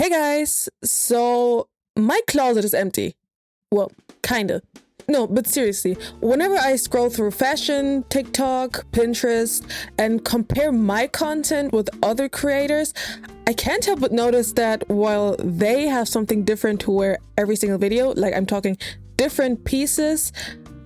Hey guys, so my closet is empty. Well, kinda. No, but seriously, whenever I scroll through fashion, TikTok, Pinterest, and compare my content with other creators, I can't help but notice that while they have something different to wear every single video, like I'm talking different pieces,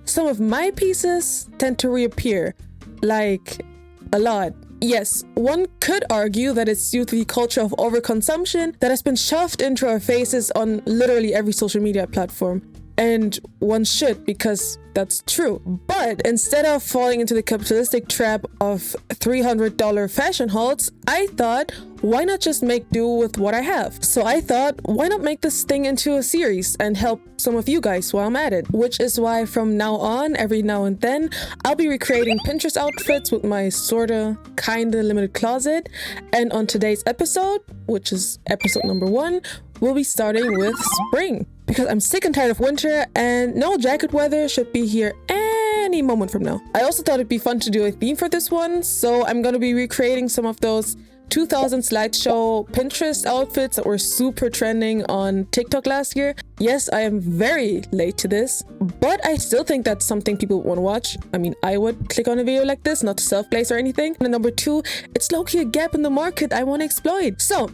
some of my pieces tend to reappear, like a lot. Yes, one could argue that it's due to the culture of overconsumption that has been shoved into our faces on literally every social media platform. And one should, because that's true. But instead of falling into the capitalistic trap of $300 fashion hauls, I thought, why not just make do with what I have? So I thought, why not make this thing into a series and help some of you guys while I'm at it? Which is why from now on, every now and then, I'll be recreating Pinterest outfits with my sorta, kinda limited closet. And on today's episode, which is episode number 1, we'll be starting with spring. Because I'm sick and tired of winter and no jacket weather should be here any moment from now. I also thought it'd be fun to do a theme for this one, so I'm gonna be recreating some of those 2000 slideshow Pinterest outfits that were super trending on TikTok last year. Yes, I am very late to this, but I still think that's something people want to watch. I mean, I would click on a video like this, not to self-place or anything. And number 2, it's low-key a gap in the market I want to exploit. So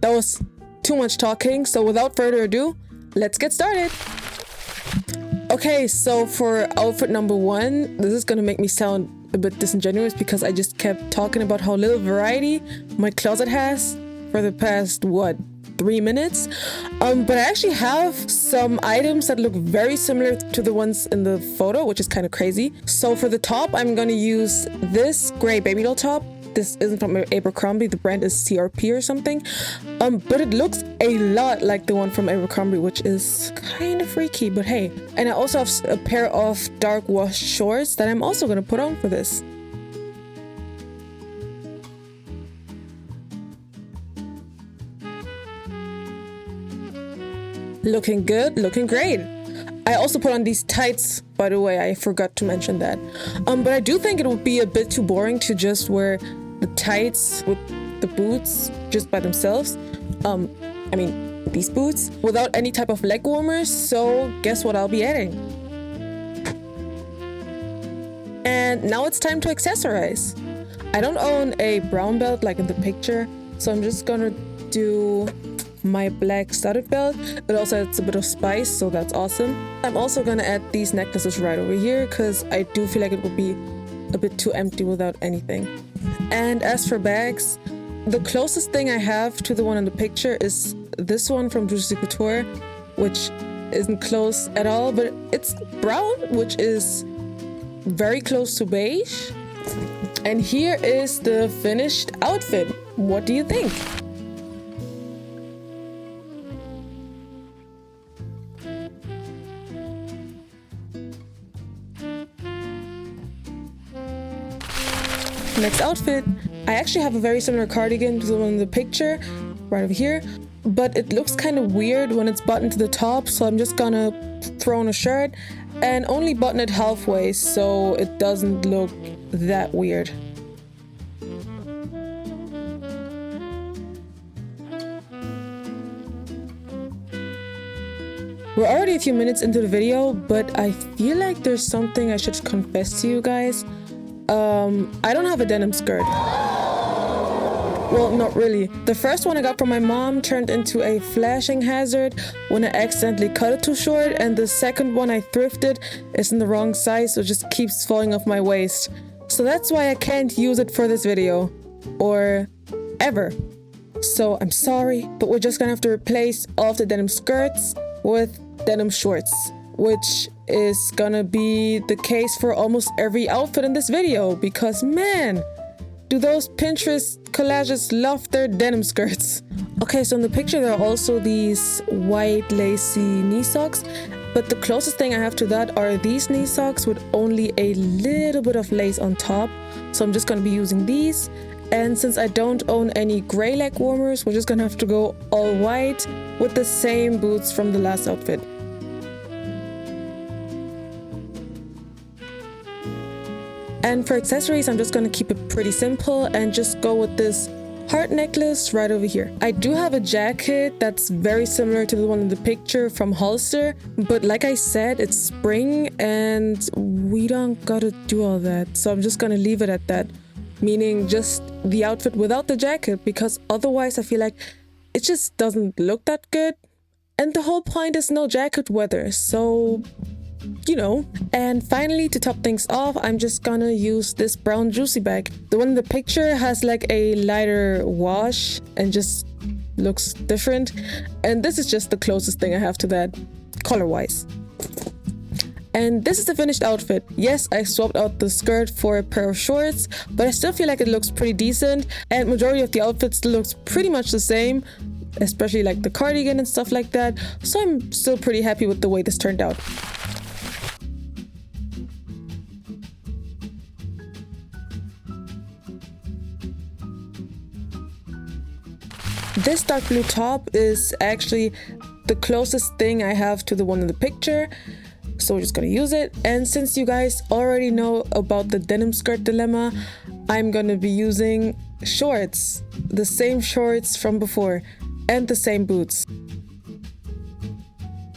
that was too much talking, so without further ado, let's get started. Okay, so for outfit number 1, this is gonna make me sound a bit disingenuous because I just kept talking about how little variety my closet has for the past, 3 minutes? But I actually have some items that look very similar to the ones in the photo, which is kind of crazy. So for the top, I'm gonna use this gray baby doll top. This isn't from Abercrombie, the brand is CRP or something. But it looks a lot like the one from Abercrombie, which is kind of freaky, but hey. And I also have a pair of dark washed shorts that I'm also gonna put on for this. Looking good, looking great. I also put on these tights, by the way, I forgot to mention that. But I do think it would be a bit too boring to just wear the tights with the boots just by themselves. I mean, these boots without any type of leg warmers. So guess what I'll be adding? And now it's time to accessorize. I don't own a brown belt like in the picture, so I'm just gonna do my black studded belt. It also adds a bit of spice, so that's awesome. I'm also gonna add these necklaces right over here because I do feel like it would be a bit too empty without anything. And as for bags, the closest thing I have to the one in the picture is this one from Juicy Couture, which isn't close at all, but it's brown, which is very close to beige. And here is the finished outfit. What do you think? Next outfit. I actually have a very similar cardigan to the one in the picture, right over here, but it looks kind of weird when it's buttoned to the top, so I'm just gonna throw on a shirt and only button it halfway so it doesn't look that weird. We're already a few minutes into the video, but I feel like there's something I should confess to you guys. I don't have a denim skirt. Well, not really. The first one I got from my mom turned into a flashing hazard when I accidentally cut it too short, and the second one I thrifted is in the wrong size, so it just keeps falling off my waist. So that's why I can't use it for this video. Or ever. So I'm sorry, but we're just gonna have to replace all of the denim skirts with denim shorts, which is gonna be the case for almost every outfit in this video, because man, do those Pinterest collages love their denim skirts. Okay, so in the picture there are also these white lacy knee socks, but the closest thing I have to that are these knee socks with only a little bit of lace on top. So I'm just gonna be using these. And since I don't own any gray leg warmers, we're just gonna have to go all white with the same boots from the last outfit. And for accessories, I'm just gonna keep it pretty simple and just go with this heart necklace right over here. I do have a jacket that's very similar to the one in the picture from Hollister, but like I said, it's spring and we don't gotta do all that. So I'm just gonna leave it at that, meaning just the outfit without the jacket, because otherwise I feel like it just doesn't look that good. And the whole point is no jacket weather, so you know. And finally, to top things off, I'm just gonna use this brown juicy bag. The one in the picture has like a lighter wash and just looks different, and this is just the closest thing I have to that color wise. And this is the finished outfit. Yes, I swapped out the skirt for a pair of shorts, but I still feel like it looks pretty decent, and majority of the outfit still looks pretty much the same, especially like the cardigan and stuff like that. So I'm still pretty happy with the way this turned out. This dark blue top is actually the closest thing I have to the one in the picture, so we're just gonna use it. And since you guys already know about the denim skirt dilemma, I'm gonna be using shorts, the same shorts from before, and the same boots.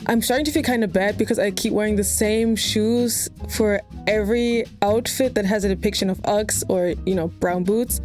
I'm starting to feel kind of bad because I keep wearing the same shoes for every outfit that has a depiction of Uggs or, you know, brown boots.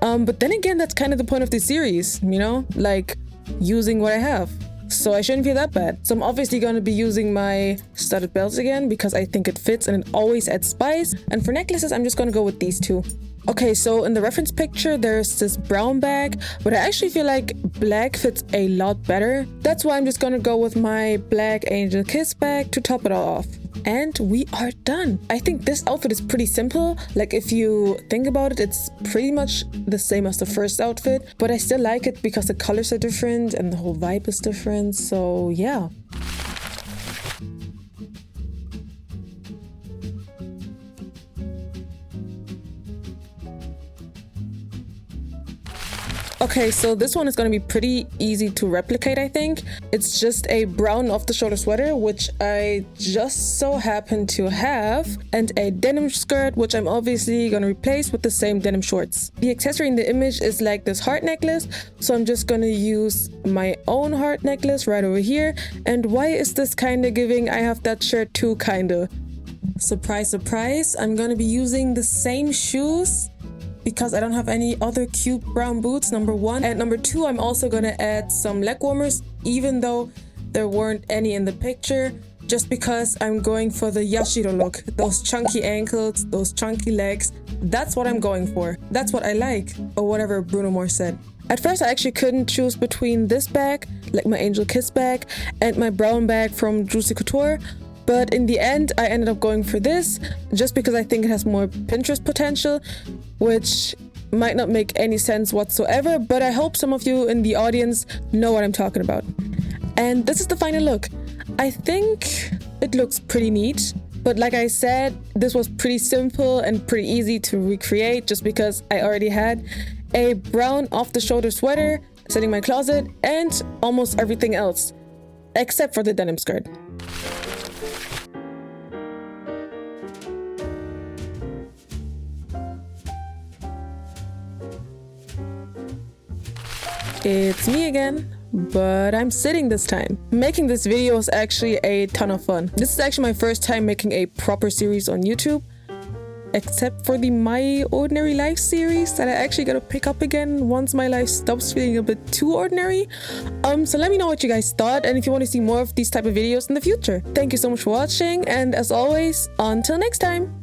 But then again, that's kind of the point of this series, you know, like using what I have. So I shouldn't feel that bad. So I'm obviously going to be using my studded belts again because I think it fits and it always adds spice. And for necklaces, I'm just going to go with these two. Okay, so in the reference picture, there's this brown bag, but I actually feel like black fits a lot better. That's why I'm just gonna go with my black Angel Kiss bag to top it all off. And we are done. I think this outfit is pretty simple. Like if you think about it, it's pretty much the same as the first outfit, but I still like it because the colors are different and the whole vibe is different. So yeah. Okay, so this one is going to be pretty easy to replicate, I think. It's just a brown off-the-shoulder sweater, which I just so happen to have, and a denim skirt, which I'm obviously going to replace with the same denim shorts. The accessory in the image is like this heart necklace, so I'm just going to use my own heart necklace right over here. And why is this kind of giving? I have that shirt too, kind of. Surprise, surprise, I'm going to be using the same shoes because I don't have any other cute brown boots, number one. And number two, I'm also gonna add some leg warmers, even though there weren't any in the picture, just because I'm going for the Yashiro look. Those chunky ankles, those chunky legs, that's what I'm going for. That's what I like, or whatever Bruno Mars said. At first, I actually couldn't choose between this bag, like my Angel Kiss bag, and my brown bag from Juicy Couture. But in the end, I ended up going for this just because I think it has more Pinterest potential, which might not make any sense whatsoever, but I hope some of you in the audience know what I'm talking about. And this is the final look. I think it looks pretty neat, but like I said, this was pretty simple and pretty easy to recreate just because I already had a brown off-the-shoulder sweater sitting in my closet and almost everything else, except for the denim skirt. It's me again, but I'm sitting this time. Making this video was actually a ton of fun. This is actually my first time making a proper series on YouTube, except for the My Ordinary Life series that I actually gotta pick up again once my life stops feeling a bit too ordinary. So let me know what you guys thought and if you want to see more of these type of videos in the future. Thank you so much for watching, and as always, until next time.